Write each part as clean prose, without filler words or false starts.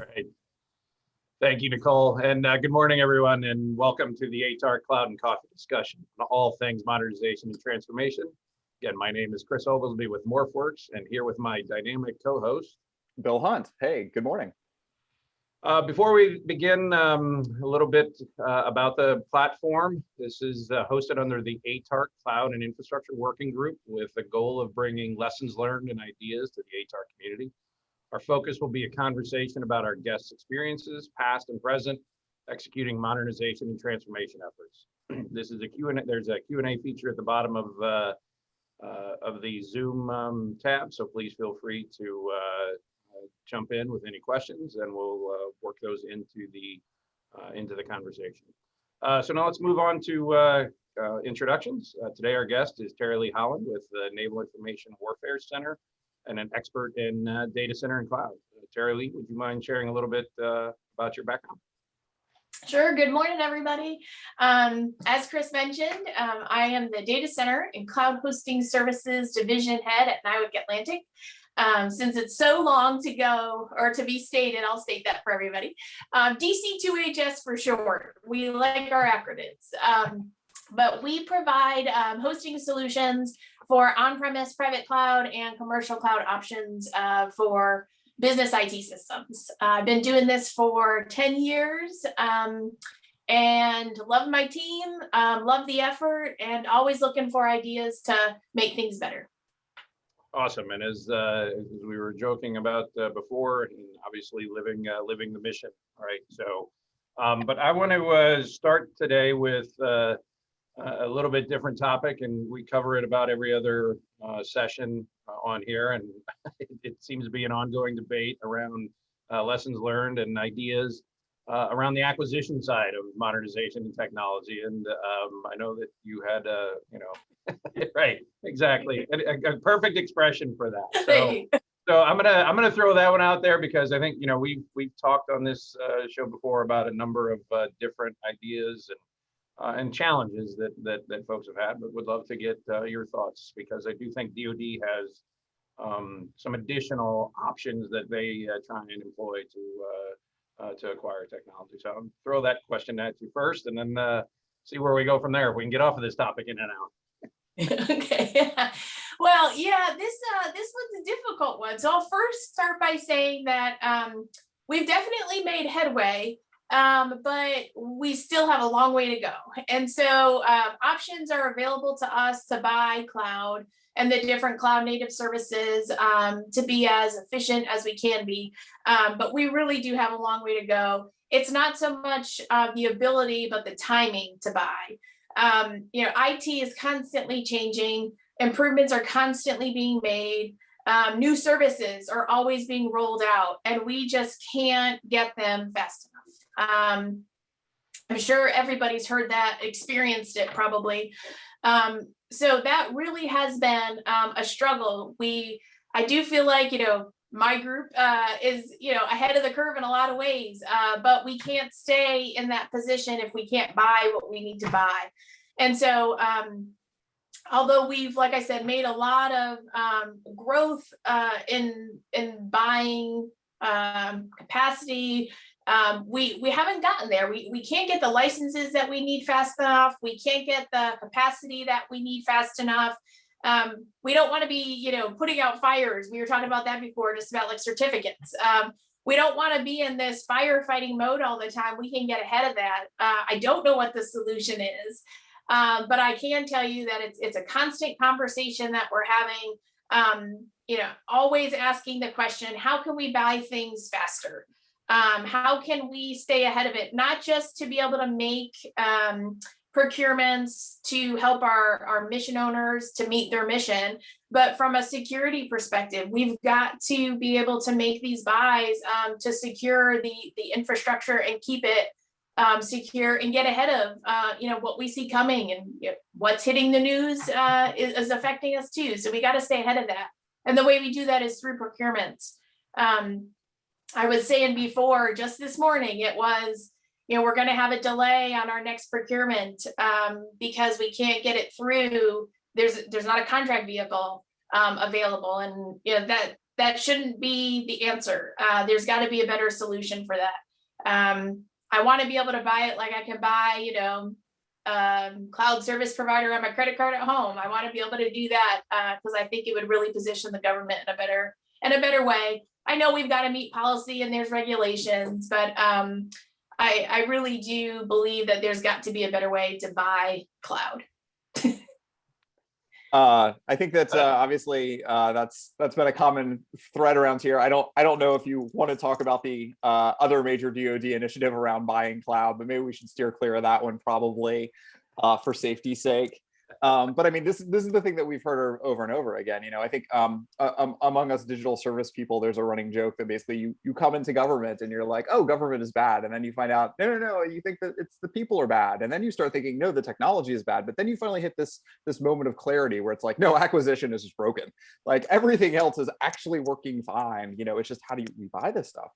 Right. Thank you, Nicole. And good morning, everyone, and welcome to the ATAR Cloud and Coffee discussion on all things modernization and transformation. Again, my name is Chris Oglesby with MorphWorks, and here with my dynamic co-host, Bill Hunt. Hey, good morning. Before we begin, a little bit about the platform. This is hosted under the ATAR Cloud and Infrastructure Working Group with the goal of bringing lessons learned and ideas to the ATAR community. Our focus will be a conversation about our guests' experiences, past and present, executing modernization and transformation efforts. This is a Q&A. There's a Q&A feature at the bottom of the Zoom tab, so please feel free to jump in with any questions, and we'll work those into the conversation. So now let's move on to introductions. Today our guest is Teri-Lee Holland with the Naval Information Warfare Center and an expert in data center and cloud. Teri-Lee, would you mind sharing a little bit about your background? Sure. Good morning, everybody. As Chris mentioned, I am the Data Center and Cloud Hosting Services Division Head at NIWC Atlantic. Since it's so long to go or to be stated, I'll state that for everybody. DC2HS for short. We like our acronyms. But we provide hosting solutions for on-premise private cloud and commercial cloud options for business IT systems. I've been doing this for 10 years and love my team, love the effort, and always looking for ideas to make things better. Awesome. And as we were joking about before, and obviously living the mission, right? So, but I want to start today with a little bit different topic, and we cover it about every other session on here, and it seems to be an ongoing debate around lessons learned and ideas around the acquisition side of modernization and technology. And I know that you had, right, exactly, a perfect expression for that. So I'm gonna throw that one out there because I think we've talked on this show before about a number of different ideas and challenges that folks have had, but would love to get your thoughts, because I do think DoD has some additional options that they try and employ to acquire technology. So I'll throw that question at you first, and then see where we go from there. If we can get off of this topic in and out. Okay. Well, yeah, this one's a difficult one. So I'll first start by saying that we've definitely made headway. But we still have a long way to go. And so options are available to us to buy cloud and the different cloud native services to be as efficient as we can be. But we really do have a long way to go. It's not so much the ability, but the timing to buy. IT is constantly changing. Improvements are constantly being made. New services are always being rolled out, and we just can't get them fast enough. I'm sure everybody's heard that, experienced it probably. So that really has been a struggle. I do feel like, my group is, ahead of the curve in a lot of ways, but we can't stay in that position if we can't buy what we need to buy. And so, although we've, like I said, made a lot of growth in buying capacity, we haven't gotten there. We can't get the licenses that we need fast enough. We can't get the capacity that we need fast enough. We don't want to be, putting out fires. We were talking about that before, just about like certificates. We don't want to be in this firefighting mode all the time. We can get ahead of that. I don't know what the solution is, but I can tell you that it's a constant conversation that we're having. Always asking the question, how can we buy things faster? How can we stay ahead of it? Not just to be able to make procurements to help our mission owners to meet their mission, but from a security perspective, we've got to be able to make these buys to secure the infrastructure and keep it secure and get ahead of what we see coming, and what's hitting the news is affecting us too. So we got to stay ahead of that. And the way we do that is through procurements. I was saying before, just this morning, it was, we're going to have a delay on our next procurement because we can't get it through. There's not a contract vehicle available, and that that shouldn't be the answer. There's got to be a better solution for that. I want to be able to buy it like I can buy, cloud service provider on my credit card at home. I want to be able to do that because I think it would really position the government in a better way. I know we've got to meet policy and there's regulations, but I really do believe that there's got to be a better way to buy cloud. I think that's obviously that's been a common thread around here. I don't know if you want to talk about the other major DoD initiative around buying cloud, but maybe we should steer clear of that one probably for safety's sake. But I mean, this is the thing that we've heard over and over again. I think among us digital service people, there's a running joke that basically you come into government and you're like, oh, government is bad, and then you find out no, you think that it's the people are bad, and then you start thinking no, the technology is bad, but then you finally hit this moment of clarity where it's like, no, acquisition is just broken. Like everything else is actually working fine. It's just how do we buy this stuff?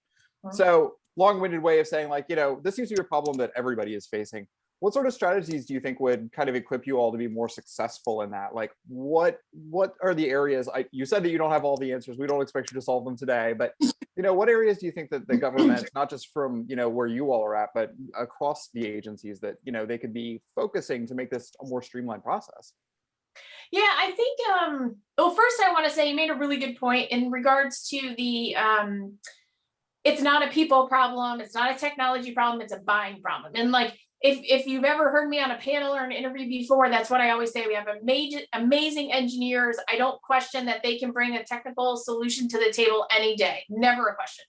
So long-winded way of saying like, this seems to be a problem that everybody is facing. What sort of strategies do you think would kind of equip you all to be more successful in that? Like, what are the areas? You said that you don't have all the answers. We don't expect you to solve them today, but what areas do you think that the government, not just from where you all are at, but across the agencies that they could be focusing to make this a more streamlined process? Yeah, I think. Well, first I want to say you made a really good point in regards to the. It's not a people problem. It's not a technology problem. It's a buying problem, and like. If you've ever heard me on a panel or an interview before, that's what I always say. We have amazing engineers. I don't question that they can bring a technical solution to the table any day. Never a question.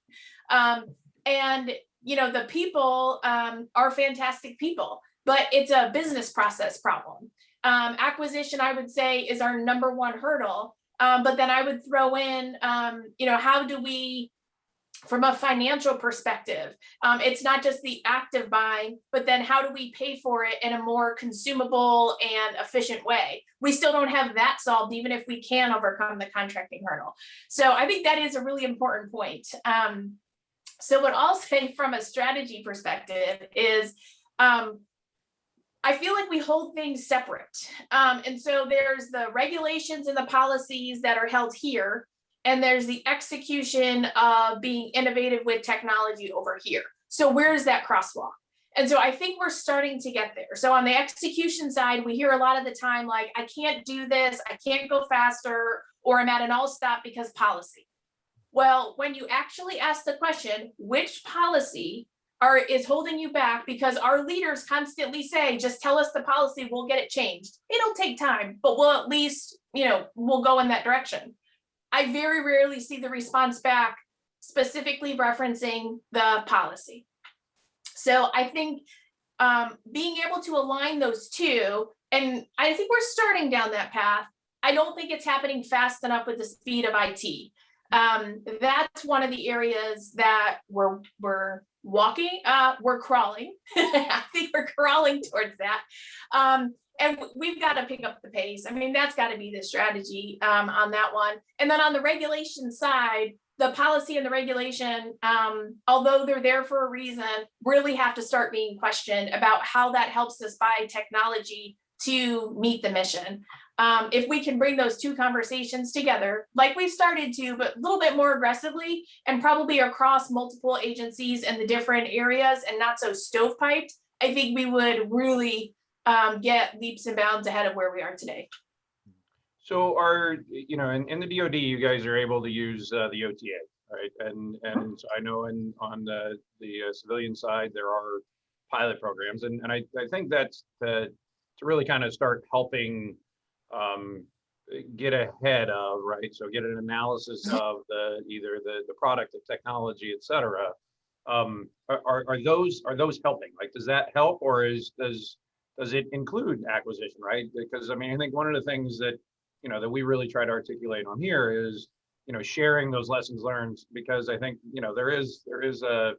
And the people are fantastic people, but it's a business process problem. Acquisition, I would say, is our number one hurdle. But then I would throw in, how do we, from a financial perspective, it's not just the act of buying, but then how do we pay for it in a more consumable and efficient way? We still don't have that solved, even if we can overcome the contracting hurdle. So I think that is a really important point. So what I'll say from a strategy perspective is, I feel like we hold things separate. And so there's the regulations and the policies that are held here, and there's the execution of being innovative with technology over here. So where's that crosswalk? And so I think we're starting to get there. So on the execution side, we hear a lot of the time, like, I can't do this, I can't go faster, or I'm at an all stop because policy. Well, when you actually ask the question, which policy is holding you back, because our leaders constantly say, just tell us the policy, we'll get it changed. It'll take time, but we'll at least, we'll go in that direction. I very rarely see the response back specifically referencing the policy. So I think being able to align those two, and I think we're starting down that path. I don't think it's happening fast enough with the speed of IT. That's one of the areas that we're walking, we're crawling. I think we're crawling towards that. And we've got to pick up the pace. I mean, that's got to be the strategy on that one. And then on the regulation side, the policy and the regulation, although they're there for a reason, really have to start being questioned about how that helps us buy technology to meet the mission. If we can bring those two conversations together, like we've started to, but a little bit more aggressively, and probably across multiple agencies and the different areas, and not so stovepiped, I think we would really get leaps and bounds ahead of where we are today. So in the DoD, you guys are able to use the OTA, right? And so I know on the civilian side, there are pilot programs. And I think that's to really kind of start helping get ahead of, right? So get an analysis of either the product, the technology, et cetera. Are those helping? Like, does that help, or does it include acquisition, right? Because I mean, I think one of the things that that we really try to articulate on here is sharing those lessons learned, because I think there is a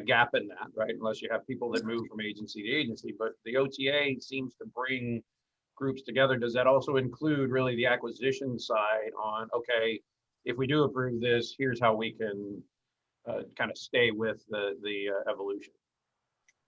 gap in that, right? Unless you have people that move from agency to agency, but the OTA seems to bring groups together. Does that also include really the acquisition side on, okay, if we do approve this, here's how we can kind of stay with the evolution?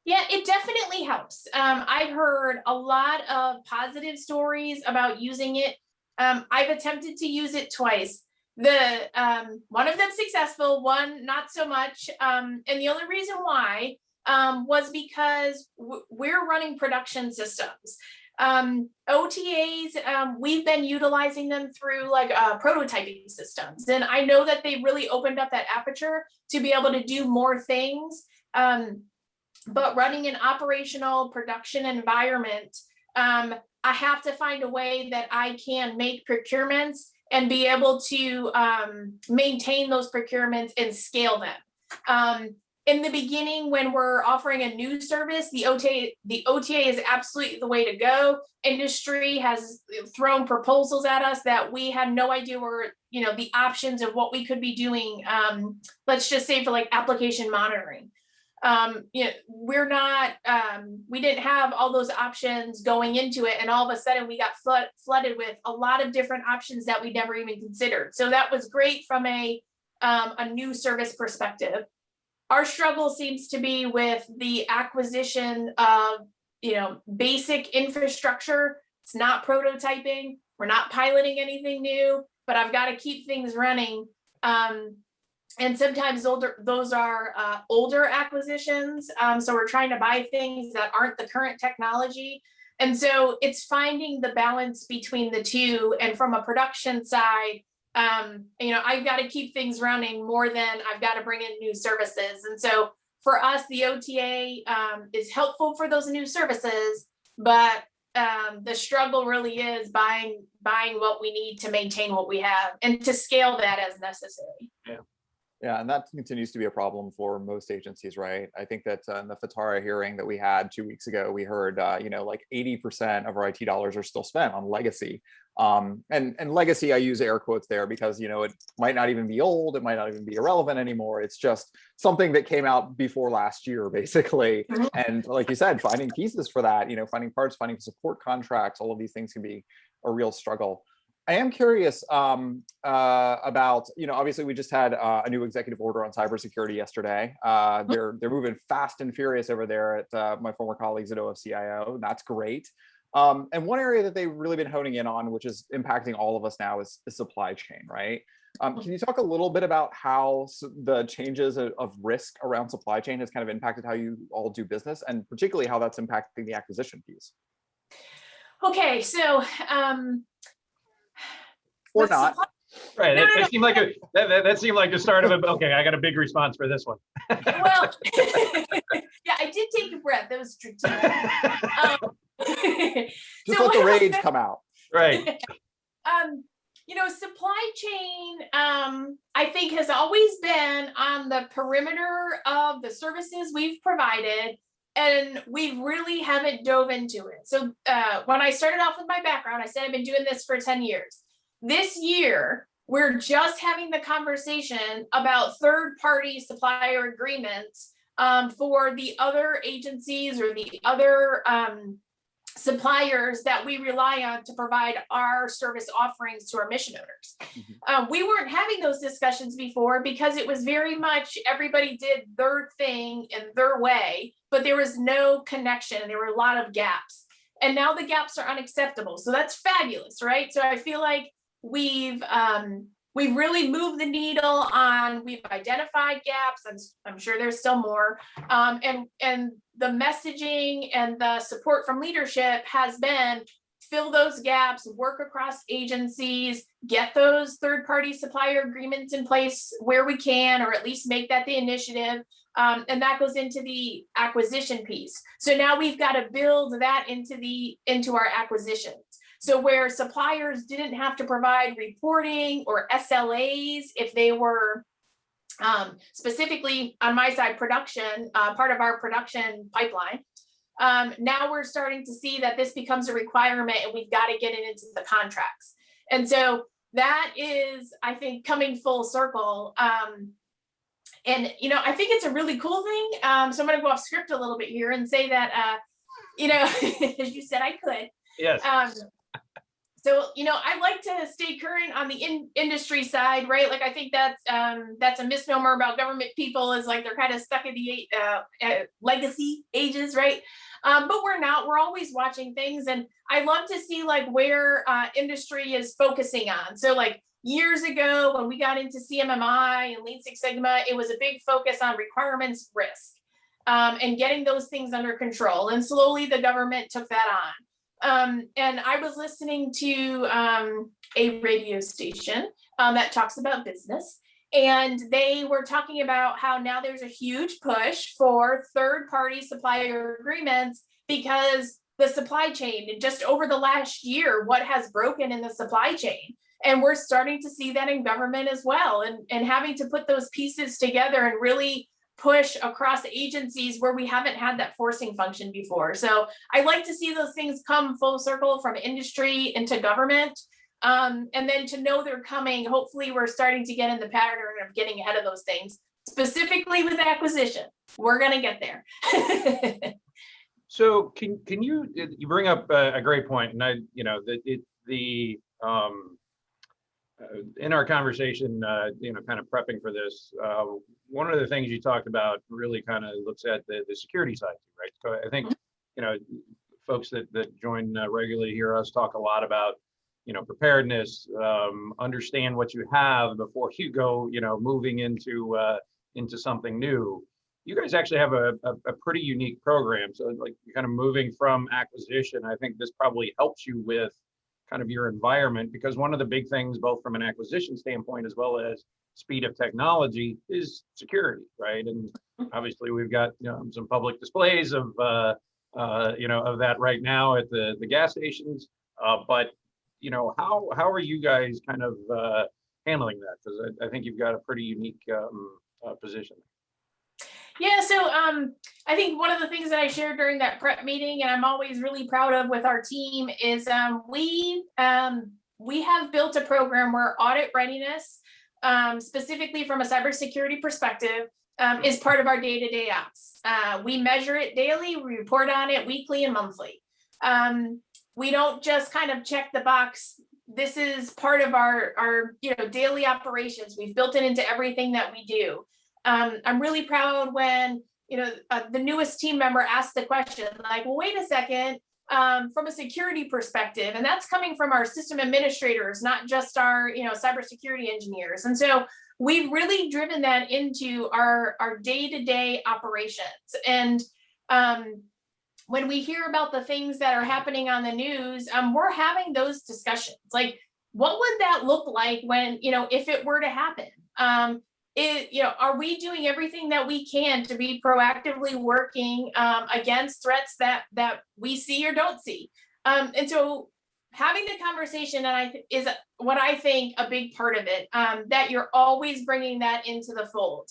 Yeah, it definitely helps. I've heard a lot of positive stories about using it. I've attempted to use it twice. One of them successful, one not so much. And the only reason why was because we're running production systems. OTAs, we've been utilizing them through like prototyping systems. And I know that they really opened up that aperture to be able to do more things. But running an operational production environment, I have to find a way that I can make procurements and be able to maintain those procurements and scale them. In the beginning, when we're offering a new service, the OTA is absolutely the way to go. Industry has thrown proposals at us that we had no idea were, the options of what we could be doing. Let's just say for like application monitoring. We're not, we didn't have all those options going into it. And all of a sudden we got flooded with a lot of different options that we never even considered. So that was great from a new service perspective. Our struggle seems to be with the acquisition of, basic infrastructure. It's not prototyping. We're not piloting anything new, but I've got to keep things running. And sometimes those are older acquisitions. So we're trying to buy things that aren't the current technology. And so it's finding the balance between the two. And from a production side, I've got to keep things running more than I've got to bring in new services. And so for us, the OTA is helpful for those new services, but the struggle really is buying what we need to maintain what we have and to scale that as necessary. Yeah, and that continues to be a problem for most agencies, right? I think that in the FITARA hearing that we had 2 weeks ago, we heard, like 80% of our IT dollars are still spent on legacy. And legacy, I use air quotes there because, it might not even be old, it might not even be irrelevant anymore. It's just something that came out before last year, basically. And like you said, finding pieces for that, finding parts, finding support contracts, all of these things can be a real struggle. I am curious about, obviously we just had a new executive order on cybersecurity yesterday. They're moving fast and furious over there at my former colleagues at OFCIO, and that's great. And one area that they've really been honing in on, which is impacting all of us now, is supply chain, right? Can you talk a little bit about how the changes of risk around supply chain has kind of impacted how you all do business, and particularly how that's impacting the acquisition piece? Okay, so or not. Right. That seemed like that seemed like the start of a. Okay, I got a big response for this one. Well, yeah, I did take a breath. That was strategic. Just let the rage come out. Right. Supply chain, I think has always been on the perimeter of the services we've provided, and we really haven't dove into it. So when I started off with my background, I said I've been doing this for 10 years. This year, we're just having the conversation about third-party supplier agreements for the other agencies or the other suppliers that we rely on to provide our service offerings to our mission owners. We weren't having those discussions before because it was very much everybody did their thing in their way, but there was no connection and there were a lot of gaps. And now the gaps are unacceptable. So that's fabulous, right? So I feel like we've really moved the needle on, we've identified gaps. I'm sure there's still more. And the messaging and the support from leadership has been fill those gaps, work across agencies, get those third-party supplier agreements in place where we can, or at least make that the initiative. And that goes into the acquisition piece. So now we've got to build that into our acquisitions. So where suppliers didn't have to provide reporting or SLAs if they were specifically on my side production, part of our production pipeline. Now we're starting to see that this becomes a requirement and we've got to get it into the contracts. And so that is, I think, coming full circle. And, I think it's a really cool thing. So I'm going to go off script a little bit here and say that, as you said, I could. Yes. So, I like to stay current on the industry side, right? Like, I think that's a misnomer about government people is like, they're kind of stuck in the legacy ages, right? But we're not, we're always watching things. And I love to see like where industry is focusing on. So like, years ago when we got into CMMI and Lean Six Sigma, it was a big focus on requirements, risk, and getting those things under control. And slowly the government took that on. And I was listening to a radio station that talks about business. And they were talking about how now there's a huge push for third-party supplier agreements because the supply chain, and just over the last year, what has broken in the supply chain. And we're starting to see that in government as well, and having to put those pieces together and really push across agencies where we haven't had that forcing function before. So I like to see those things come full circle from industry into government. And then to know they're coming, hopefully we're starting to get in the pattern of getting ahead of those things, specifically with acquisition. We're gonna get there. So can you bring up a great point, and in our conversation, kind of prepping for this, one of the things you talked about really kind of looks at the security side, right? So I think, folks that join regularly hear us talk a lot about, preparedness, understand what you have before you go, moving into something new. You guys actually have a pretty unique program. So like you're kind of moving from acquisition. I think this probably helps you with kind of your environment, because one of the big things, both from an acquisition standpoint as well as speed of technology, is security, right? And obviously we've got some public displays of of that right now at the gas stations. But how are you guys kind of handling that? Because I think you've got a pretty unique position. Yeah, so I think one of the things that I shared during that prep meeting, and I'm always really proud of with our team, is we have built a program where audit readiness, specifically from a cybersecurity perspective, is part of our day-to-day ops. We measure it daily, we report on it weekly and monthly. We don't just kind of check the box. This is part of our daily operations. We've built it into everything that we do. I'm really proud when the newest team member asked the question, like, well, wait a second, from a security perspective, and that's coming from our system administrators, not just our cybersecurity engineers. And so we've really driven that into our day-to-day operations. And when we hear about the things that are happening on the news, we're having those discussions. Like, what would that look like when if it were to happen? Are we doing everything that we can to be proactively working against threats that we see or don't see? And so having the conversation is what I think a big part of it, that you're always bringing that into the fold.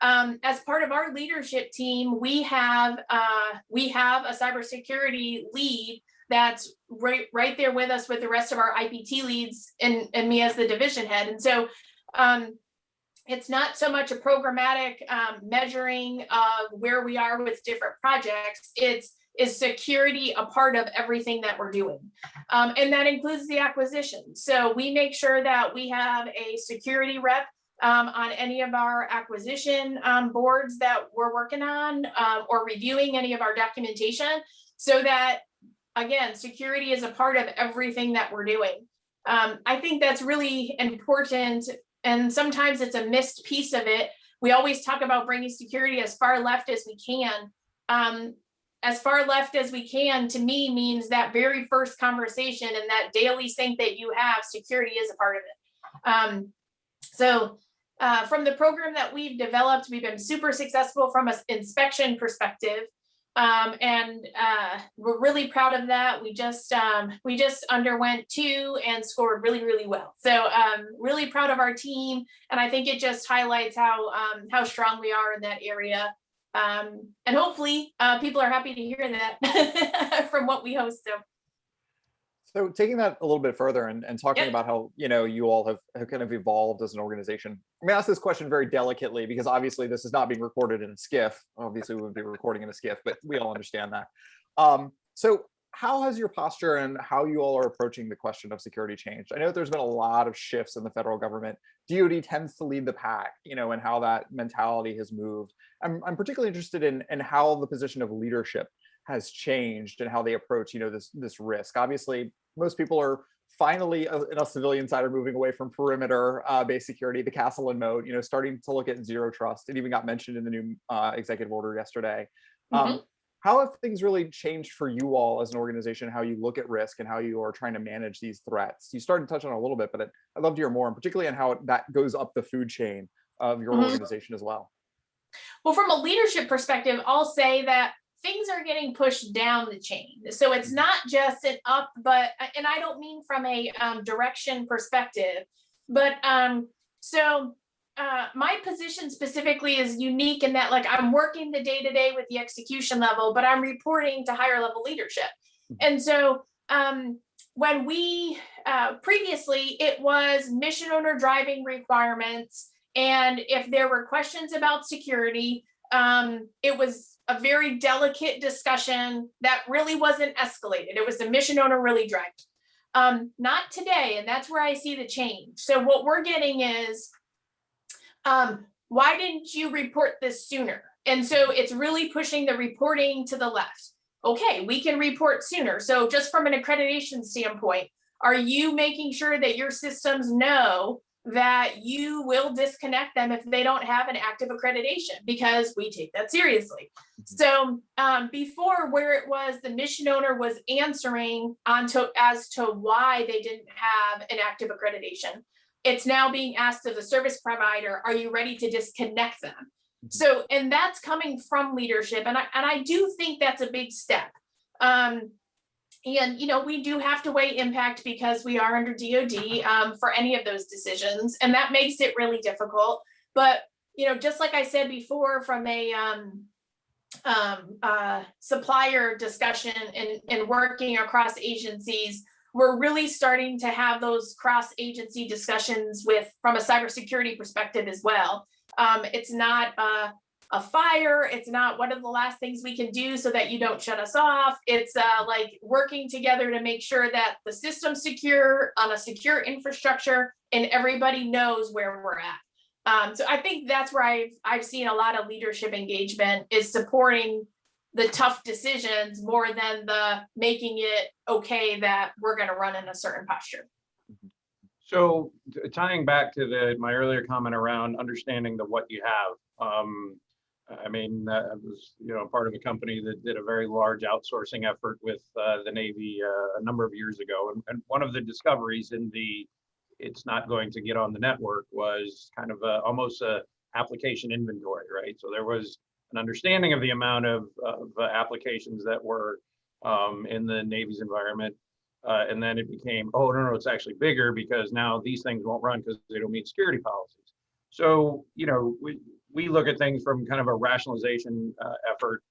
As part of our leadership team, we have a cybersecurity lead that's right there with us with the rest of our IPT leads and me as the division head. And so it's not so much a programmatic measuring of where we are with different projects. Is security a part of everything that we're doing? And that includes the acquisition. So we make sure that we have a security rep on any of our acquisition boards that we're working on, or reviewing any of our documentation, so that, again, security is a part of everything that we're doing. I think that's really important. And sometimes it's a missed piece of it. We always talk about bringing security as far left as we can. As far left as we can, to me, means that very first conversation and that daily sync that you have, security is a part of it. So from the program that we've developed, we've been super successful from an inspection perspective. And we're really proud of that. We just underwent 2 and scored really, really well. So really proud of our team. And I think it just highlights how strong we are in that area. And hopefully people are happy to hear that from what we host. So taking that a little bit further and talking Yep. about how you all have kind of evolved as an organization. I'm gonna ask this question very delicately, because obviously this is not being recorded in a skiff. Obviously we would be recording in a skiff, but we all understand that. So how has your posture and how you all are approaching the question of security changed? I know there's been a lot of shifts in the federal government. DoD tends to lead the pack, and how that mentality has moved. I'm particularly interested in how the position of leadership has changed and how they approach this risk. Obviously most people are finally enough civilian side are moving away from perimeter based security, the castle and mode, starting to look at zero trust. It even got mentioned in the new executive order yesterday. Mhm. How have things really changed for you all as an organization, how you look at risk and how you are trying to manage these threats? You started to touch on it a little bit, but I'd love to hear more, and particularly on how that goes up the food chain of your Mhm. organization as well. Well, from a leadership perspective, I'll say that things are getting pushed down the chain. So it's not just an up, but, and I don't mean from a direction perspective, but my position specifically is unique in that, like, I'm working the day to day with the execution level, but I'm reporting to higher level leadership. And so when we previously, it was mission owner driving requirements. And if there were questions about security, it was a very delicate discussion that really wasn't escalated. It was the mission owner really driving. Not today, and that's where I see the change. So what we're getting is, why didn't you report this sooner? And so it's really pushing the reporting to the left. Okay, we can report sooner. So just from an accreditation standpoint, are you making sure that your systems know that you will disconnect them if they don't have an active accreditation? Because we take that seriously. So before, where it was the mission owner was answering as to why they didn't have an active accreditation, it's now being asked of the service provider, are you ready to disconnect them? So, and that's coming from leadership. And I do think that's a big step. And, we do have to weigh impact because we are under DOD for any of those decisions. And that makes it really difficult. But, just like I said before, from a supplier discussion and working across agencies, we're really starting to have those cross-agency discussions from a cybersecurity perspective as well. It's not a fire. It's not what are the last things we can do so that you don't shut us off. It's like working together to make sure that the system's secure on a secure infrastructure and everybody knows where we're at. So I think that's where I've seen a lot of leadership engagement is supporting the tough decisions more than the making it okay that we're going to run in a certain posture. So tying back to my earlier comment around understanding what you have, I was part of a company that did a very large outsourcing effort with the Navy a number of years ago, and one of the discoveries in it's not going to get on the network was kind of almost a application inventory, right? So there was an understanding of the amount of applications that were in the Navy's environment. And then it became, oh, no, it's actually bigger because now these things won't run because they don't meet security policies. So, we look at things from kind of a rationalization effort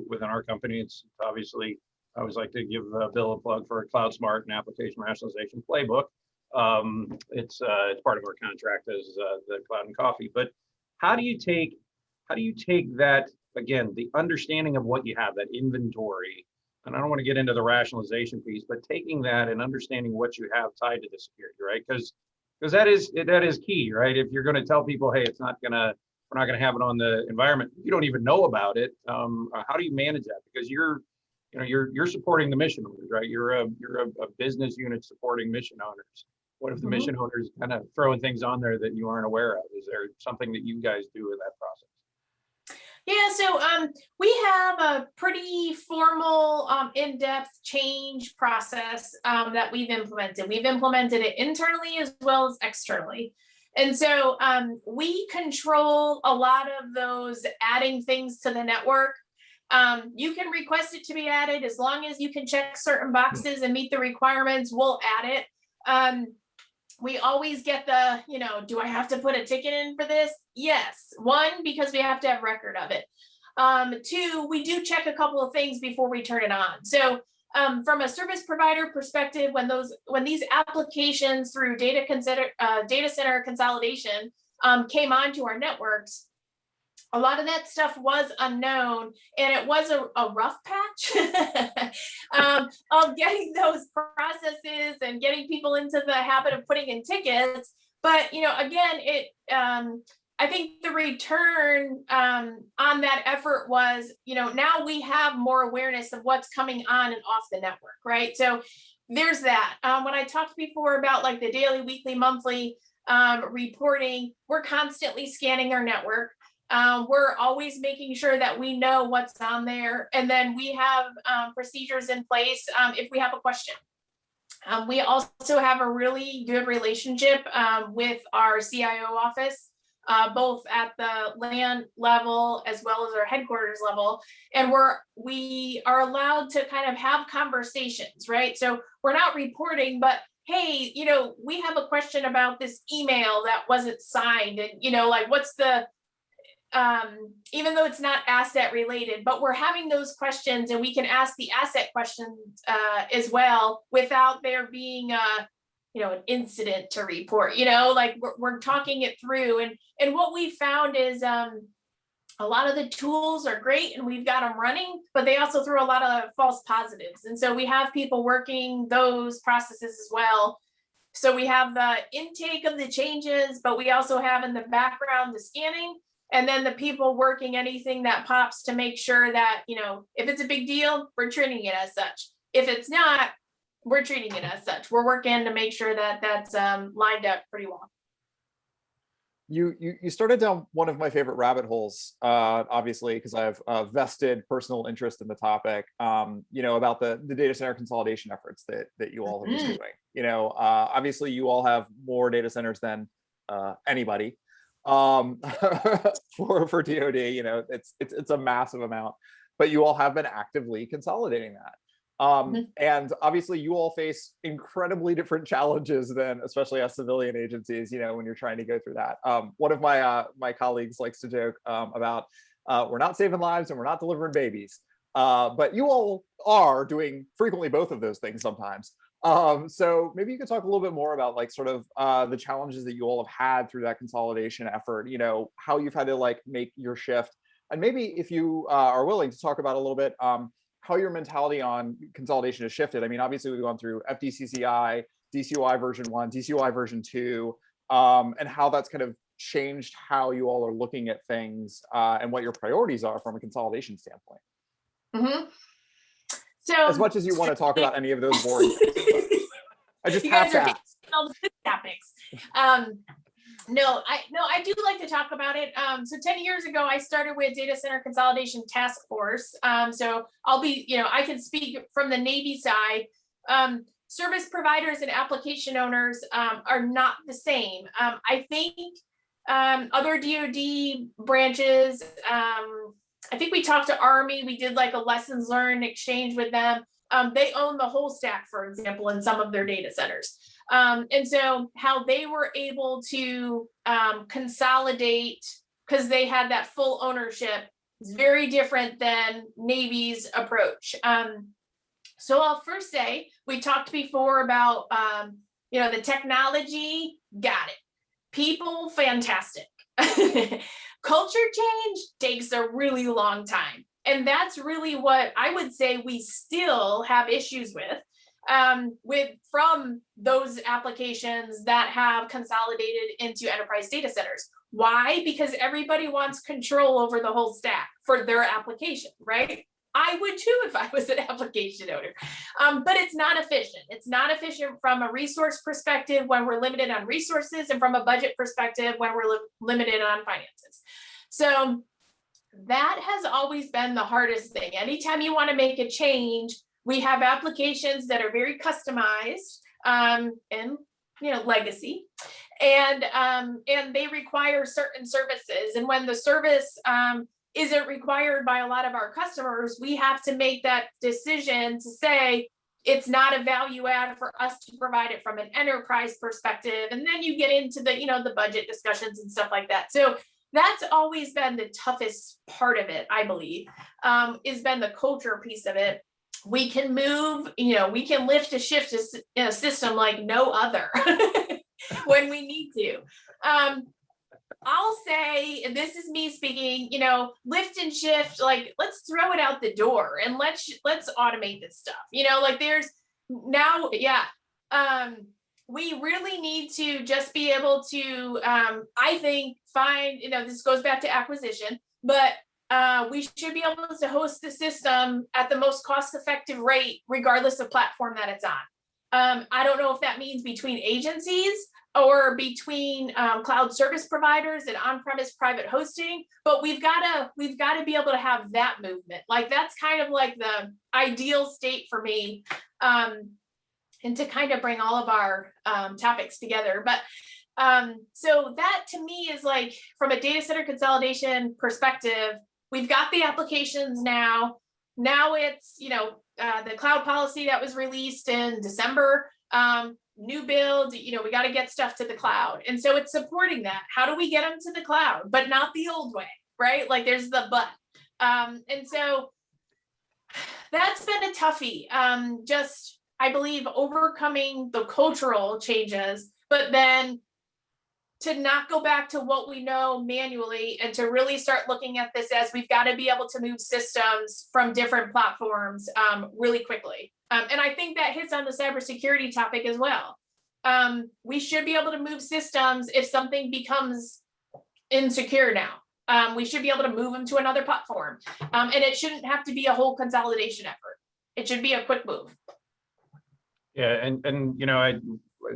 within our company. It's obviously, I always like to give Bill a plug for a CloudSmart and application rationalization playbook. It's part of our contract as the Cloud and Coffee. But how do you take that, again, the understanding of what you have, that inventory, and I don't want to get into the rationalization piece, but taking that and understanding what you have tied to the security, right? Because that is key, right? If you're going to tell people, hey, we're not going to have it on the environment, you don't even know about it. How do you manage that? Because you're supporting the mission owners, right? You're a business unit supporting mission owners. What if the mission owners kind of throwing things on there that you aren't aware of? Is there something that you guys do with that process? Yeah, so we have a pretty formal, in-depth change process that we've implemented. We've implemented it internally as well as externally. And so we control a lot of those adding things to the network. You can request it to be added as long as you can check certain boxes and meet the requirements, we'll add it. We always get the, do I have to put a ticket in for this? Yes. One, because we have to have record of it. Two, we do check a couple of things before we turn it on. So from a service provider perspective, when these applications through data center consolidation came onto our networks, a lot of that stuff was unknown, and it was a rough patch of getting those processes and getting people into the habit of putting in tickets. But again, I think the return on that effort was, now we have more awareness of what's coming on and off the network, right? So there's that. When I talked before about like the daily, weekly, monthly reporting, we're constantly scanning our network. We're always making sure that we know what's on there. And then we have procedures in place if we have a question. We also have a really good relationship with our CIO office, both at the land level as well as our headquarters level. And we are allowed to kind of have conversations, right? So we're not reporting, but hey, we have a question about this email that wasn't signed, and like what's the even though it's not asset related, but we're having those questions, and we can ask the asset questions as well without there being an incident to report. Like we're talking it through, and what we found is a lot of the tools are great and we've got them running, but they also throw a lot of false positives, and so we have people working those processes as well. So we have the intake of the changes, but we also have in the background the scanning. And then the people working anything that pops to make sure that, if it's a big deal, we're treating it as such. If it's not, we're treating it as such. We're working to make sure that that's lined up pretty well. You started down one of my favorite rabbit holes, obviously, because I have a vested personal interest in the topic, about the data center consolidation efforts that you all have been doing. Obviously, you all have more data centers than anybody. For DoD, it's a massive amount, but you all have been actively consolidating that. And obviously you all face incredibly different challenges than especially as civilian agencies, when you're trying to go through that. One of my colleagues likes to joke about we're not saving lives and we're not delivering babies, but you all are doing frequently both of those things sometimes. So maybe you could talk a little bit more about the challenges that you all have had through that consolidation effort, how you've had to make your shift, and maybe if you are willing to talk about a little bit how your mentality on consolidation has shifted. I mean, obviously we've gone through FDCCI, DCOI version 1, DCOI version 2, and how that's kind of changed how you all are looking at things and what your priorities are from a consolidation standpoint. Mm-hmm. So, as much as you want to talk about any of those boring things, I just have to ask. All the good topics. No, I do like to talk about it. So 10 years ago, I started with Data Center Consolidation Task Force. So I'll be, I can speak from the Navy side. Service providers and application owners are not the same. I think other DoD branches, I think we talked to Army, we did like a lessons learned exchange with them. They own the whole stack, for example, in some of their data centers. And so how they were able to consolidate, because they had that full ownership, is very different than Navy's approach. So I'll first say, we talked before about, the technology, got it. People, fantastic. Culture change takes a really long time. And that's really what I would say we still have issues with from those applications that have consolidated into enterprise data centers. Why? Because everybody wants control over the whole stack for their application, right? I would too if I was an application owner, but it's not efficient. It's not efficient from a resource perspective when we're limited on resources, and from a budget perspective when we're limited on finances. So that has always been the hardest thing. Anytime you want to make a change, we have applications that are very customized and legacy, and they require certain services. And when the service isn't required by a lot of our customers, we have to make that decision to say it's not a value add for us to provide it from an enterprise perspective. And then you get into the the budget discussions and stuff like that. So that's always been the toughest part of it, I believe, has been the culture piece of it. We can move, we can lift and shift a system like no other when we need to. I'll say, and this is me speaking, lift and shift, let's throw it out the door and let's automate this stuff. There's now, we really need to just be able to, I think, find, this goes back to acquisition, but we should be able to host the system at the most cost-effective rate, regardless of platform that it's on. I don't know if that means between agencies or between cloud service providers and on-premise private hosting, but we've got to be able to have that movement. Like that's kind of like the ideal state for me, and to kind of bring all of our topics together. But so that to me is like, from a data center consolidation perspective, we've got the applications now. Now it's, the cloud policy that was released in December, new build, we got to get stuff to the cloud. And so it's supporting that. How do we get them to the cloud, but not the old way, right? Like there's the but. And so that's been a toughie. Just, I believe, overcoming the cultural changes, but then to not go back to what we know manually and to really start looking at this as we've got to be able to move systems from different platforms really quickly. And I think that hits on the cybersecurity topic as well. We should be able to move systems if something becomes insecure now. We should be able to move them to another platform. And it shouldn't have to be a whole consolidation effort. It should be a quick move. Yeah, and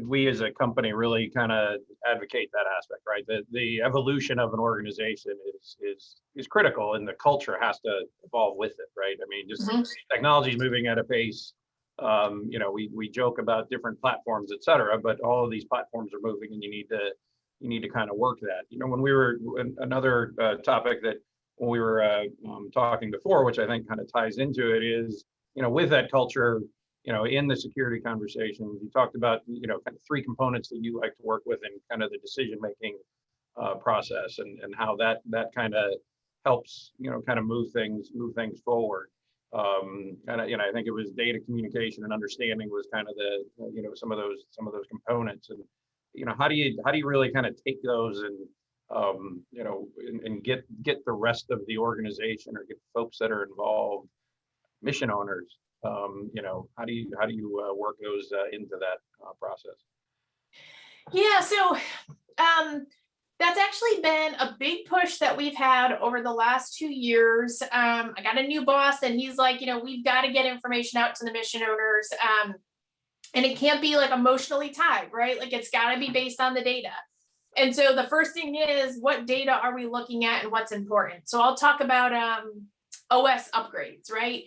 we as a company really kind of advocate that aspect, right? The evolution of an organization is critical, and the culture has to evolve with it, right? I mean, just technology is moving at a pace. We joke about different platforms, et cetera, but all of these platforms are moving, and you need to kind of work that. When we were another topic that when we were talking before, which I think kind of ties into it, is with that culture. In the security conversations, you talked about, kind of three components that you like to work with in kind of the decision-making process, and how that kind of helps, kind of move things forward. And I think it was data communication and understanding was kind of the, some of those components. And, how do you really kind of take those and, and get the rest of the organization, or get folks that are involved, mission owners, how do you work those into that process? Yeah, so that's actually been a big push that we've had over the last 2 years. I got a new boss, and he's like, we've got to get information out to the mission owners, and it can't be like emotionally tied, right? Like it's got to be based on the data. And so the first thing is, what data are we looking at and what's important? So I'll talk about OS upgrades, right?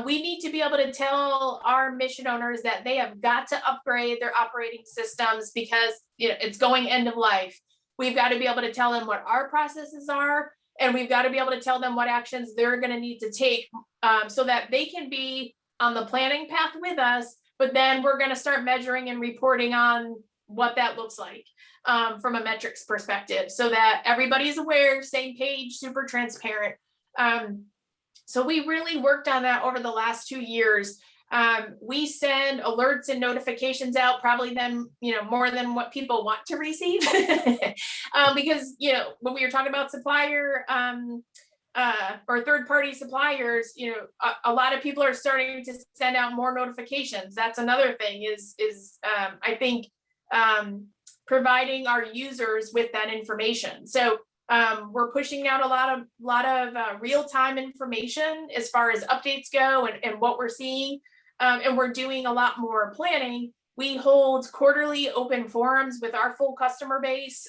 We need to be able to tell our mission owners that they have got to upgrade their operating systems because it's going end of life. We've got to be able to tell them what our processes are, and we've got to be able to tell them what actions they're going to need to take so that they can be on the planning path with us, but then we're going to start measuring and reporting on what that looks like from a metrics perspective, so that everybody's aware, same page, super transparent. So we really worked on that over the last 2 years. We send alerts and notifications out, probably then, more than what people want to receive. Because, when we were talking about supplier or third-party suppliers, a lot of people are starting to send out more notifications. That's another thing is I think providing our users with that information. So we're pushing out a lot of real-time information as far as updates go and what we're seeing, and we're doing a lot more planning. We hold quarterly open forums with our full customer base,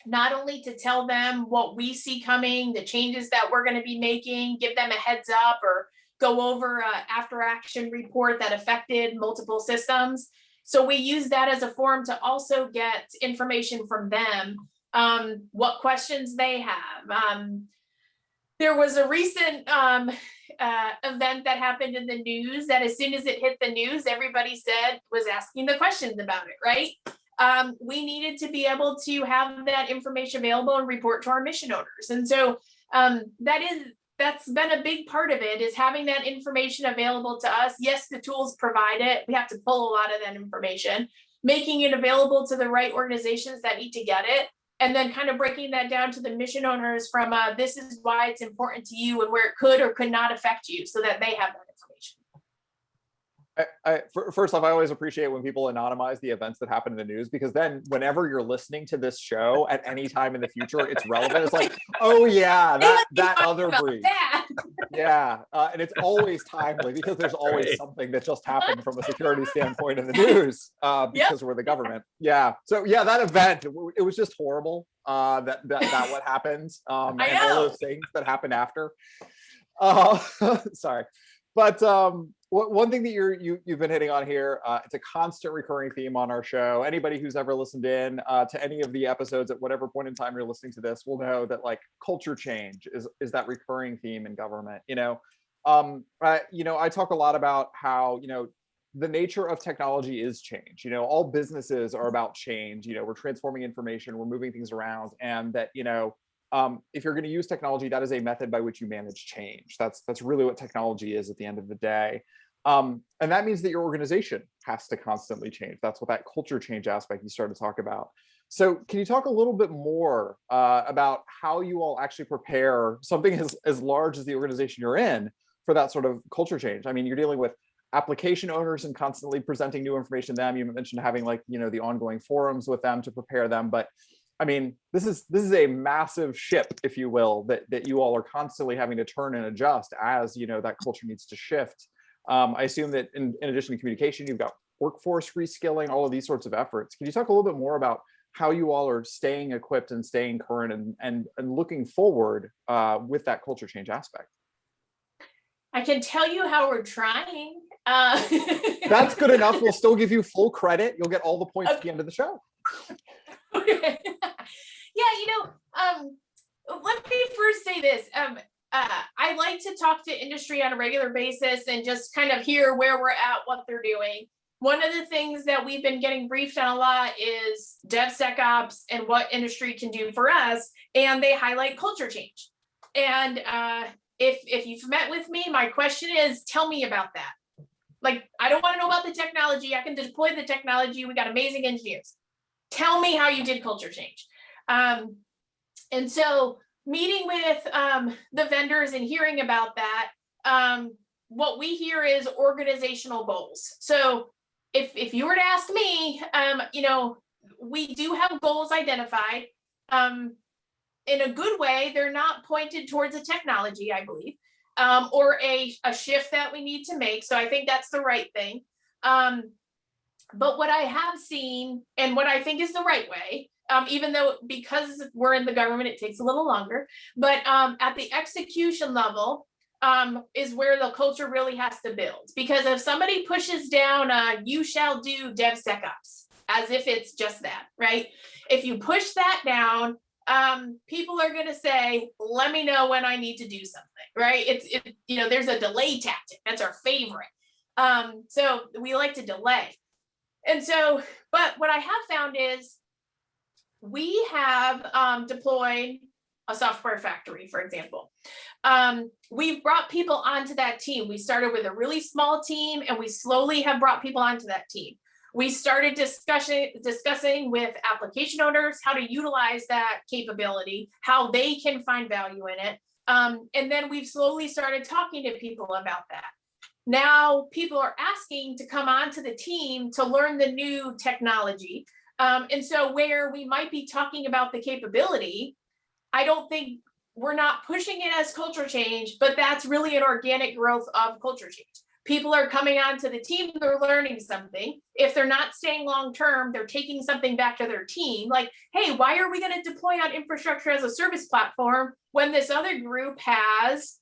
not only to tell them what we see coming, the changes that we're going to be making, give them a heads up, or go over an after-action report that affected multiple systems. So we use that as a forum to also get information from them. What questions they have. There was a recent event that happened in the news that as soon as it hit the news, everybody was asking the questions about it, right? We needed to be able to have that information available and report to our mission owners. And so that's been a big part of it, is having that information available to us. Yes, the tools provide it. We have to pull a lot of that information, making it available to the right organizations that need to get it. And then kind of breaking that down to the mission owners from this is why it's important to you and where it could or could not affect you, so that they have that information. First off, I always appreciate when people anonymize the events that happen in the news, because then whenever you're listening to this show at any time in the future, it's relevant. It's like, oh yeah, that other breach. Yeah, and it's always timely because there's always Right. something that just happened from a security standpoint in the news because we're the government. Yeah, so yeah, that event, it was just horrible. That what happened, I and all know. those things that happened after. Sorry, but one thing that you've been hitting on here, it's a constant recurring theme on our show. Anybody who's ever listened in to any of the episodes at whatever point in time you're listening to this will know that like culture change is that recurring theme in government. I talk a lot about how the nature of technology is change. All businesses are about change. We're transforming information, we're moving things around, and that if you're going to use technology, that is a method by which you manage change. That's really what technology is at the end of the day. And that means that your organization has to constantly change. That's what that culture change aspect you started to talk about. So can you talk a little bit more about how you all actually prepare something as large as the organization you're in for that sort of culture change? I mean, you're dealing with application owners and constantly presenting new information to them. You mentioned having the ongoing forums with them to prepare them, but I mean, this is a massive ship, if you will, that you all are constantly having to turn and adjust as that culture needs to shift. I assume that in addition to communication, you've got workforce reskilling, all of these sorts of efforts. Can you talk a little bit more about how you all are staying equipped and staying current and looking forward with that culture change aspect? I can tell you how we're trying. That's good enough. We'll still give you full credit. You'll get all the points at the end of the show. Okay. Let me first say this. I like to talk to industry on a regular basis and just kind of hear where we're at, what they're doing. One of the things that we've been getting briefed on a lot is DevSecops and what industry can do for us, and they highlight culture change. And if you've met with me, my question is, tell me about that. Like, I don't want to know about the technology. I can deploy the technology. We got amazing engineers. Tell me how you did culture change. And so meeting with the vendors and hearing about that, what we hear is organizational goals. So if you were to ask me, we do have goals identified. In a good way, they're not pointed towards a technology, I believe, or a shift that we need to make. So I think that's the right thing. But what I have seen and what I think is the right way, even though because we're in the government, it takes a little longer, but at the execution level is where the culture really has to build. Because if somebody pushes down, you shall do DevSecops, as if it's just that, right? If you push that down, people are going to say, let me know when I need to do something, right? There's a delay tactic. That's our favorite. So we like to delay. And so, but what I have found is we have deployed a software factory, for example. We've brought people onto that team. We started with a really small team and we slowly have brought people onto that team. We started discussing with application owners how to utilize that capability, how they can find value in it. And then we've slowly started talking to people about that. Now people are asking to come onto the team to learn the new technology. And so where we might be talking about the capability, I don't think we're not pushing it as culture change, but that's really an organic growth of culture change. People are coming onto the team, they're learning something. If they're not staying long-term, they're taking something back to their team. Like, hey, why are we going to deploy on infrastructure as a service platform when this other group has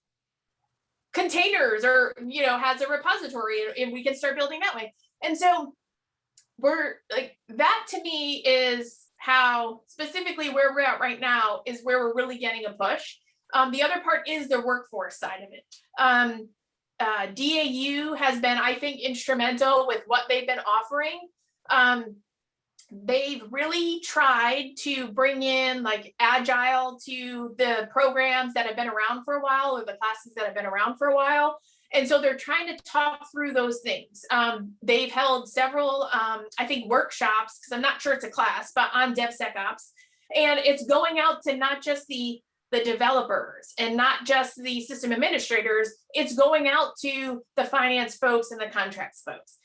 containers or has a repository, and we can start building that way? And so we're like, that to me is how specifically where we're at right now is where we're really getting a push. The other part is the workforce side of it. DAU has been, I think, instrumental with what they've been offering. They've really tried to bring in like agile to the programs that have been around for a while or the classes that have been around for a while. And so they're trying to talk through those things. They've held several, I think, workshops, because I'm not sure it's a class, but on DevSecops. And it's going out to not just the developers and not just the system administrators, it's going out to the finance folks and the contracts folks.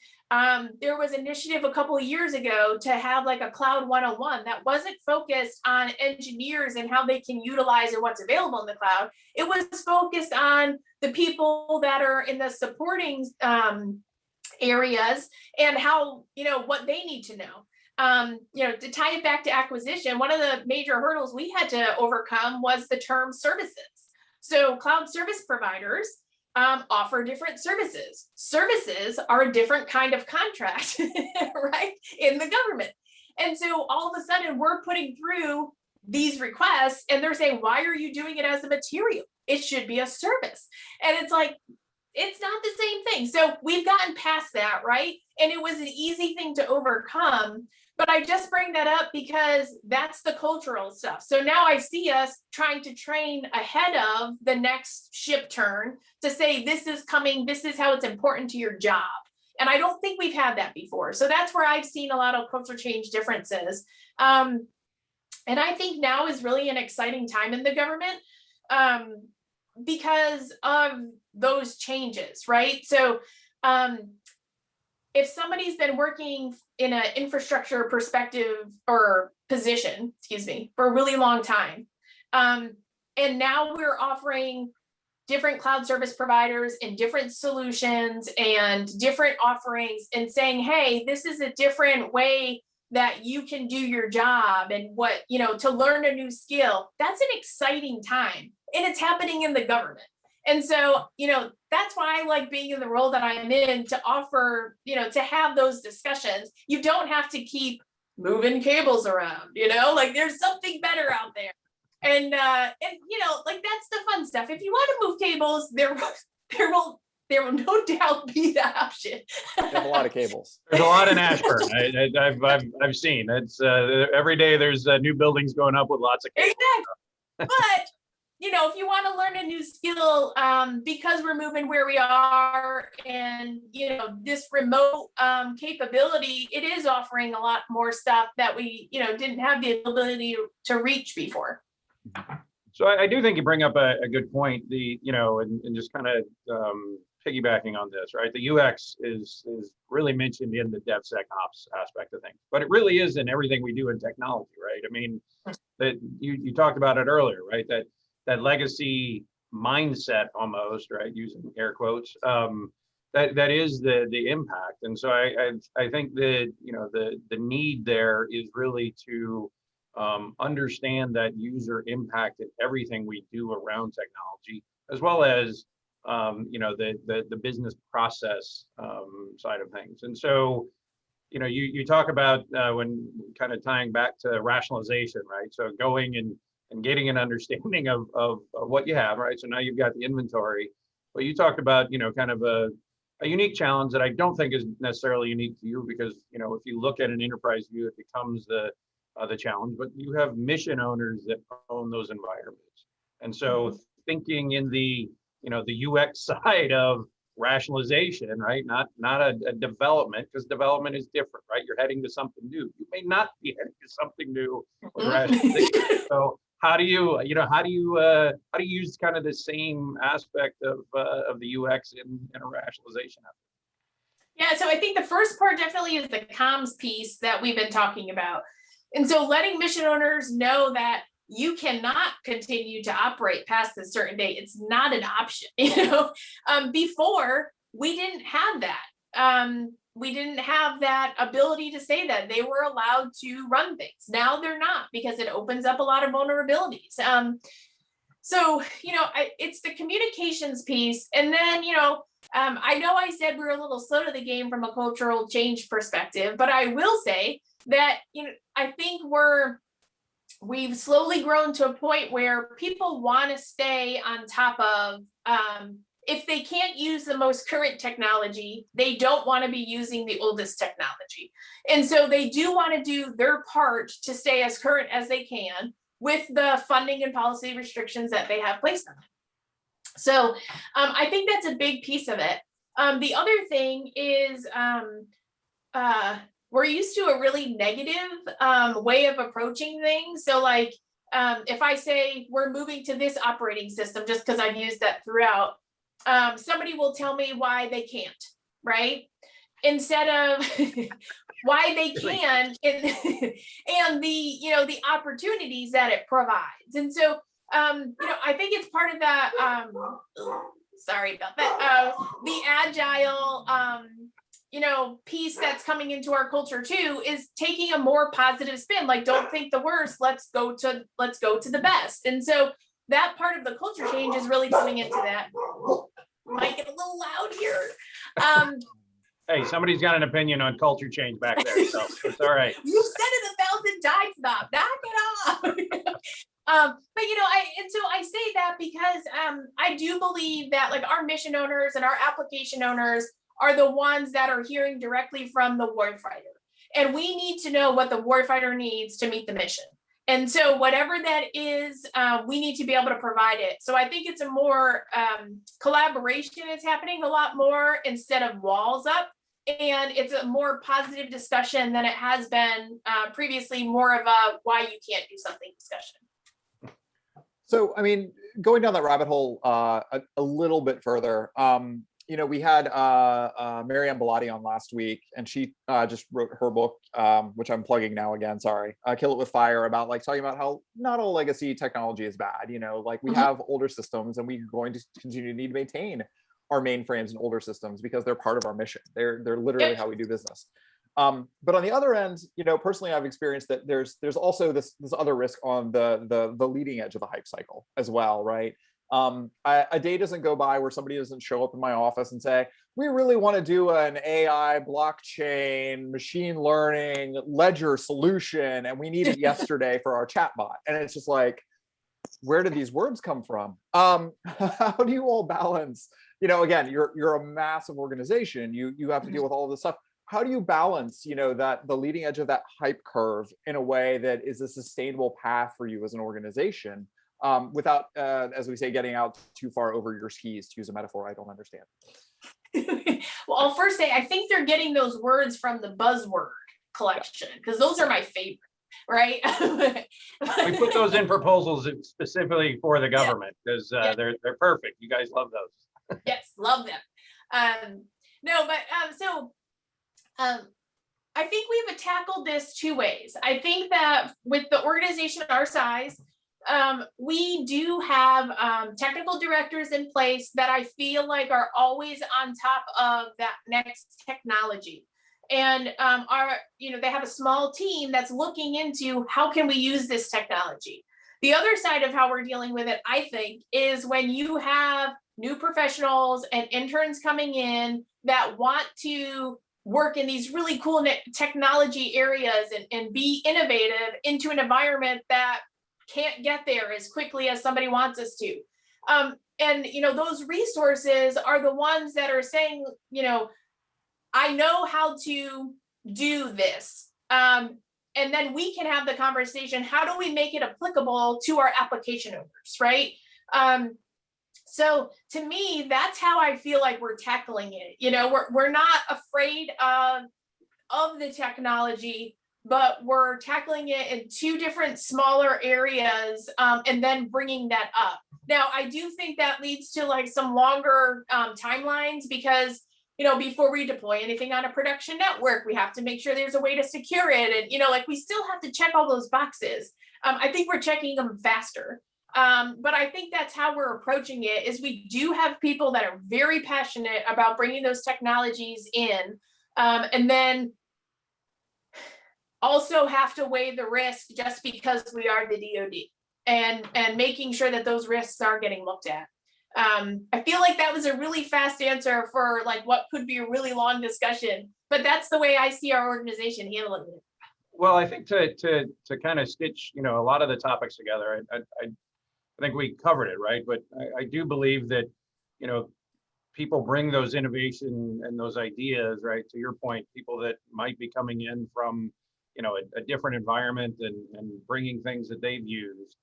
There was an initiative a couple of years ago to have like a cloud 101 that wasn't focused on engineers and how they can utilize and what's available in the cloud. It was focused on the people that are in the supporting areas and how, what they need to know. To tie it back to acquisition, one of the major hurdles we had to overcome was the term services. So cloud service providers offer different services. Services are a different kind of contract, right, in the government. And so all of a sudden we're putting through these requests and they're saying, why are you doing it as a material? It should be a service. And it's like, it's not the same thing. So we've gotten past that, right? And it was an easy thing to overcome. But I just bring that up because that's the cultural stuff. So now I see us trying to train ahead of the next ship turn to say, this is coming, this is how it's important to your job. And I don't think we've had that before. So that's where I've seen a lot of culture change differences. And I think now is really an exciting time in the government because of those changes, right? So if somebody's been working in an infrastructure perspective or position, for a really long time, and now we're offering different cloud service providers and different solutions and different offerings and saying, hey, this is a different way that you can do your job and what, to learn a new skill, that's an exciting time. And it's happening in the government. And so, that's why I like being in the role that I'm in to offer, to have those discussions. You don't have to keep moving cables around, like there's something better out there. And like that's the fun stuff. If you want to move cables, there will no doubt be that option. There's a lot of cables. There's a lot in Ashburn. I've seen it's every day there's new buildings going up with lots of cables. Exactly. But if you want to learn a new skill, because we're moving where we are and, this remote capability, it is offering a lot more stuff that we, didn't have the ability to reach before. So I do think you bring up a good point, and just kind of piggybacking on this, right? The UX is really mentioned in the DevSecops aspect of things, but it really is in everything we do in technology, right? I mean, that you talked about it earlier, right? That legacy mindset almost, right? Using air quotes, that is the impact. And so I think that, the need there is really to understand that user impact in everything we do around technology, as well as, the business process side of things. And so, you talk about when kind of tying back to rationalization, right? So going and getting an understanding of what you have, right? So now you've got the inventory, but you talked about, kind of a unique challenge that I don't think is necessarily unique to you because, if you look at an enterprise view, it becomes the challenge, but you have mission owners that own those environments. And so thinking in the, the UX side of rationalization, right? Not a development, because development is different, right? You're heading to something new. You may not be heading to something new with rationalization. So how do you use kind of the same aspect of the UX in a rationalization effort? Yeah, so I think the first part definitely is the comms piece that we've been talking about. And so letting mission owners know that you cannot continue to operate past a certain date. It's not an option, Before, we didn't have that. We didn't have that ability to say that they were allowed to run things. Now they're not, because it opens up a lot of vulnerabilities. So, it's the communications piece. And then, I know I said we're a little slow to the game from a cultural change perspective, but I will say that, I think we've slowly grown to a point where people want to stay on top of, if they can't use the most current technology, they don't want to be using the oldest technology. And so they do want to do their part to stay as current as they can with the funding and policy restrictions that they have placed on it. So I think that's a big piece of it. The other thing is we're used to a really negative way of approaching things. So like, if I say we're moving to this operating system, just because I've used that throughout, somebody will tell me why they can't, right? instead of why they can and the, you know, the opportunities that it provides. And so, you know, I think it's part of that, sorry about that, the agile, you know, piece that's coming into our culture too, is taking a more positive spin. Like, don't think the worst, let's go to the best. And so that part of the culture change is really coming into that. Might get a little loud here. Hey, somebody's got an opinion on culture change back there, so it's all right. You said it 1,000 times now. Knock it off. But you know, I say that because I do believe that like our mission owners and our application owners are the ones that are hearing directly from the warfighter, and we need to know what the warfighter needs to meet the mission. And so whatever that is, we need to be able to provide it. So I think it's a more collaboration is happening a lot more instead of walls up. And it's a more positive discussion than it has been previously, more of a why you can't do something discussion. So, I mean, going down that rabbit hole a little bit further, you know, we had Marianne Bellotti on last week, and she just wrote her book, which I'm plugging now again, sorry, Kill It With Fire, about like talking about how not all legacy technology is bad. You know, like we have older systems, and we're going to continue to need to maintain our mainframes and older systems because they're part of our mission. They're literally how we do business. But on the other end, you know, personally, I've experienced that there's also this other risk on the leading edge of the hype cycle as well, right? A day doesn't go by where somebody doesn't show up in my office and say, we really want to do an AI, blockchain, machine learning, ledger solution, and we need it yesterday for our chatbot. And it's just like, where did these words come from? How do you all balance? You know, again, you're a massive organization. You have to deal with all of this stuff. How do you balance, you know, that the leading edge of that hype curve in a way that is a sustainable path for you as an organization, without, as we say, getting out too far over your skis, to use a metaphor I don't understand? Well, I'll first say, I think they're getting those words from the buzzword collection, because those are my favorite, right? We put those in proposals specifically for the government because they're perfect. You guys love those. Yes, love them. No, but I think we've tackled this two ways. I think that with the organization our size, we do have technical directors in place that I feel like are always on top of that next technology. And they have a small team that's looking into how can we use this technology. The other side of how we're dealing with it, I think, is when you have new professionals and interns coming in that want to work in these really cool technology areas and be innovative into an environment that can't get there as quickly as somebody wants us to. And, you know, those resources are the ones that are saying, you know, I know how to do this. And then we can have the conversation, how do we make it applicable to our application owners, right? So to me, that's how I feel like we're tackling it. You know, we're not afraid of the technology, but we're tackling it in two different smaller areas, and then bringing that up. Now, I do think that leads to like some longer timelines because, you know, before we deploy anything on a production network, we have to make sure there's a way to secure it. And, you know, like we still have to check all those boxes. I think we're checking them faster. But I think that's how we're approaching it, is we do have people that are very passionate about bringing those technologies in, and then also have to weigh the risk just because we are the DoD, and making sure that those risks are getting looked at. I feel like that was a really fast answer for like what could be a really long discussion, but that's the way I see our organization handling it. Well, I think to kind of stitch, you know, a lot of the topics together, I think we covered it, right? But I do believe that, you know, people bring those innovation and those ideas, right? To your point, people that might be coming in from, you know, a different environment and bringing things that they've used.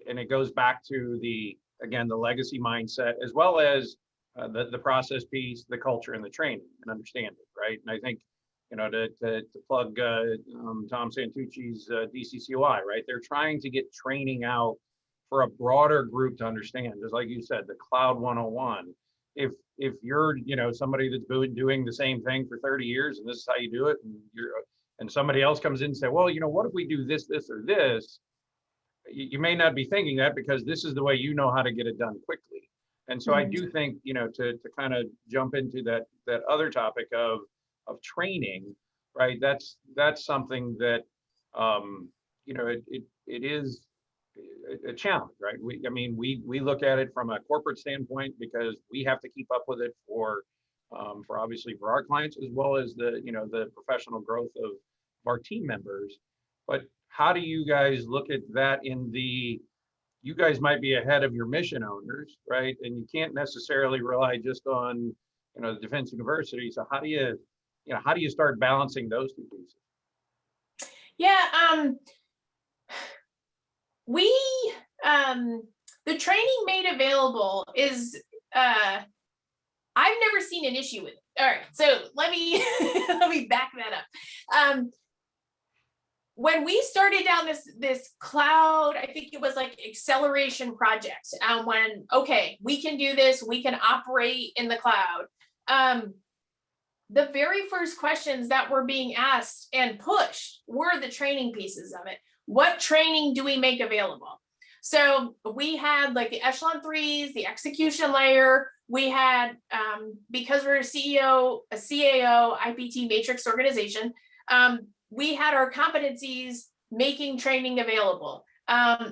And it goes back to again, the legacy mindset, as well as the process piece, the culture, and the training and understanding, right? And I think, you know, to plug Tom Santucci's DCCOI, right? They're trying to get training out for a broader group to understand, just like you said, the Cloud 101, if you're, somebody that's been doing the same thing for 30 years and this is how you do it, and somebody else comes in and say, well, what if we do this, this, or this? You may not be thinking that because this is the way you know how to get it done quickly. And so I do think, to kind of jump into that other topic of training, right? That's something that, it is a challenge, right? We look at it from a corporate standpoint because we have to keep up with it for obviously for our clients, as well as the professional growth of our team members. But how do you guys look at that you guys might be ahead of your mission owners, right? And you can't necessarily rely just on, the Defense University. So how do you start balancing those two pieces? Yeah, the training made available is, I've never seen an issue with it. All right, so let me let me back that up. When we started down this cloud, I think it was like acceleration project. When we can do this, we can operate in the cloud. The very first questions that were being asked and pushed were the training pieces of it. What training do we make available? So we had like the echelon 3s, the execution layer. We had, because we're a CAO, IPT matrix organization, we had our competencies making training available,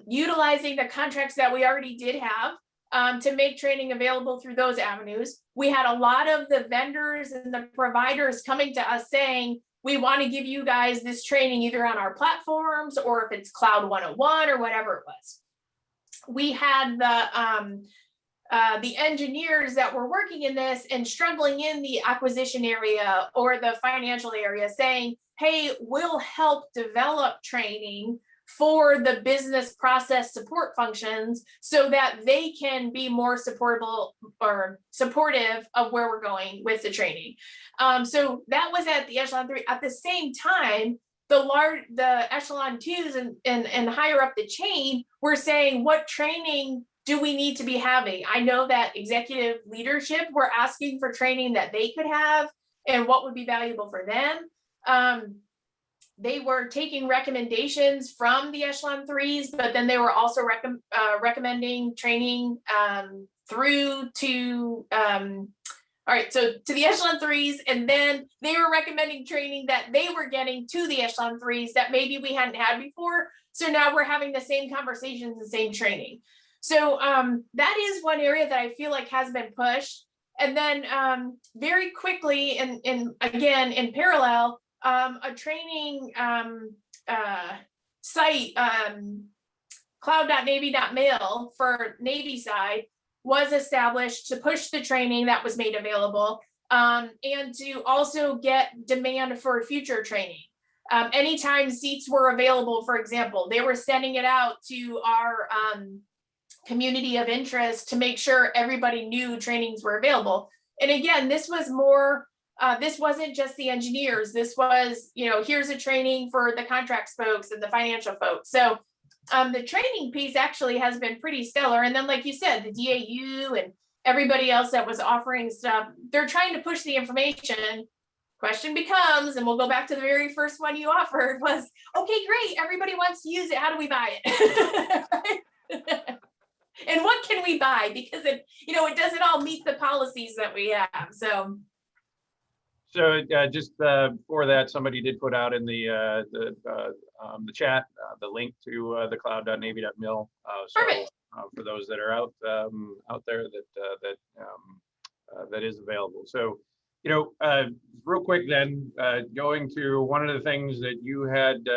utilizing the contracts that we already did have to make training available through those avenues. We had a lot of the vendors and the providers coming to us saying, we want to give you guys this training either on our platforms or if it's Cloud 101 or whatever it was. We had the engineers that were working in this and struggling in the acquisition area or the financial area saying, hey, we'll help develop training for the business process support functions so that they can be more supportable or supportive of where we're going with the training. So that was at the echelon 3. At the same time, the echelon 2s and higher up the chain were saying, what training do we need to be having? I know that executive leadership were asking for training that they could have and what would be valuable for them. They were taking recommendations from the echelon 3s, but then they were also recommending training through to, so to the echelon 3s, and then they were recommending training that they were getting to the echelon 3s that maybe we hadn't had before. So now we're having the same conversations, the same training. So that is one area that I feel like has been pushed. And then very quickly, and again, in parallel, a training site, cloud.navy.mil for Navy side was established to push the training that was made available and to also get demand for future training. Anytime seats were available, for example, they were sending it out to our community of interest to make sure everybody knew trainings were available. And again, this was more, this wasn't just the engineers. This was, here's a training for the contracts folks and the financial folks. So the training piece actually has been pretty stellar. And then, like you said, the DAU and everybody else that was offering stuff, they're trying to push the information. Question becomes, and we'll go back to the very first one you offered, was, okay, great, everybody wants to use it. How do we buy it? And what can we buy? Because it doesn't all meet the policies that we have. So just before that, somebody did put out in the chat the link to the cloud.navy.mil. Perfect. For those that are out there that is available. So real quick then, going to one of the things that you had.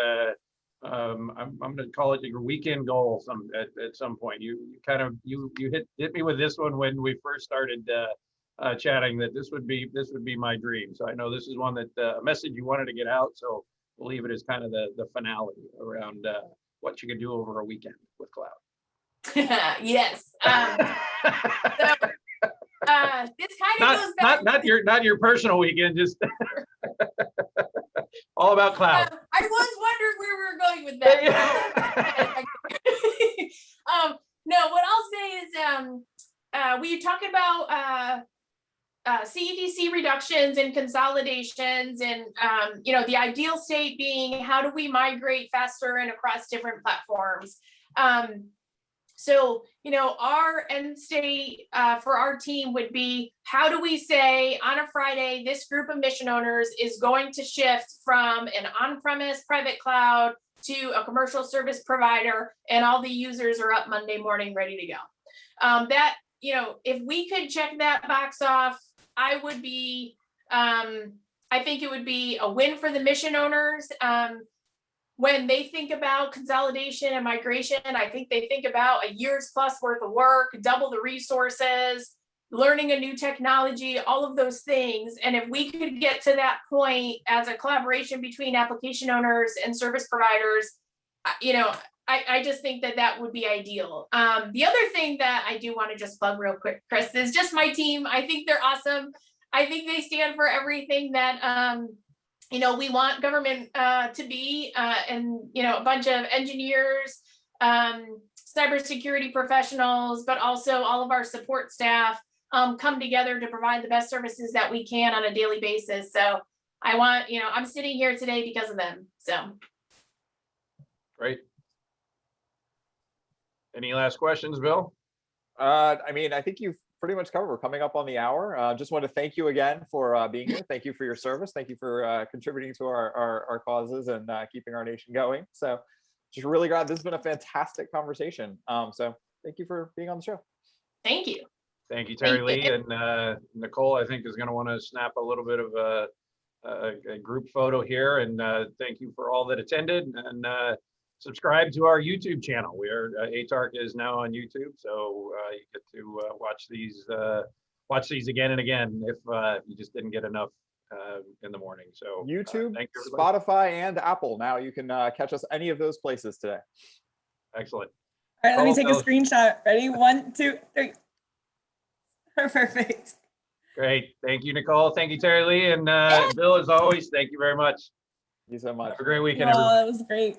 I'm going to call it your weekend goal. At some point, you hit me with this one when we first started chatting, that this would be my dream. So I know this is one that a message you wanted to get out. So we'll leave it as kind of the finale around what you can do over a weekend with cloud. Yes. This kind of goes back. Not your personal weekend, just all about cloud. I was wondering where we were going with that. No, what I'll say is we talk about CEDC reductions and consolidations, and the ideal state being how do we migrate faster and across different platforms. So, our end state for our team would be, how do we say on a Friday, this group of mission owners is going to shift from an on-premise private cloud to a commercial service provider, and all the users are up Monday morning ready to go. That, if we could check that box off, I would be, I think it would be a win for the mission owners. When they think about consolidation and migration, I think they think about a year's plus worth of work, double the resources, learning a new technology, all of those things. And if we could get to that point as a collaboration between application owners and service providers, I just think that would be ideal. The other thing that I do want to just plug real quick, Chris, is just my team. I think they're awesome. I think they stand for everything that we want government to be, and a bunch of engineers, cybersecurity professionals, but also all of our support staff come together to provide the best services that we can on a daily basis. So I want, I'm sitting here today because of them. So. Great. Any last questions, Bill? I think you've pretty much covered. We're coming up on the hour. Just want to thank you again for being here. Thank you for your service. Thank you for contributing to our causes and keeping our nation going. So just really glad this has been a fantastic conversation. So thank you for being on the show. Thank you. Thank you, Teri-Lee. And Nicole, I think, is going to want to snap a little bit of a group photo here. And thank you for all that attended. And subscribe to our YouTube channel. We are ATARC is now on YouTube, so you get to watch these again and again if you just didn't get enough in the morning. So YouTube, thank you, everybody. Spotify, and Apple. Now you can catch us any of those places today. Excellent. All right, let me take a Bill. screenshot. Ready? 1, 2, 3. Perfect. Great. Thank you, Nicole. Thank you, Teri-Lee. And Bill, as always, thank you very much. Thank you so much. Have a great weekend, Oh, everyone. that was great.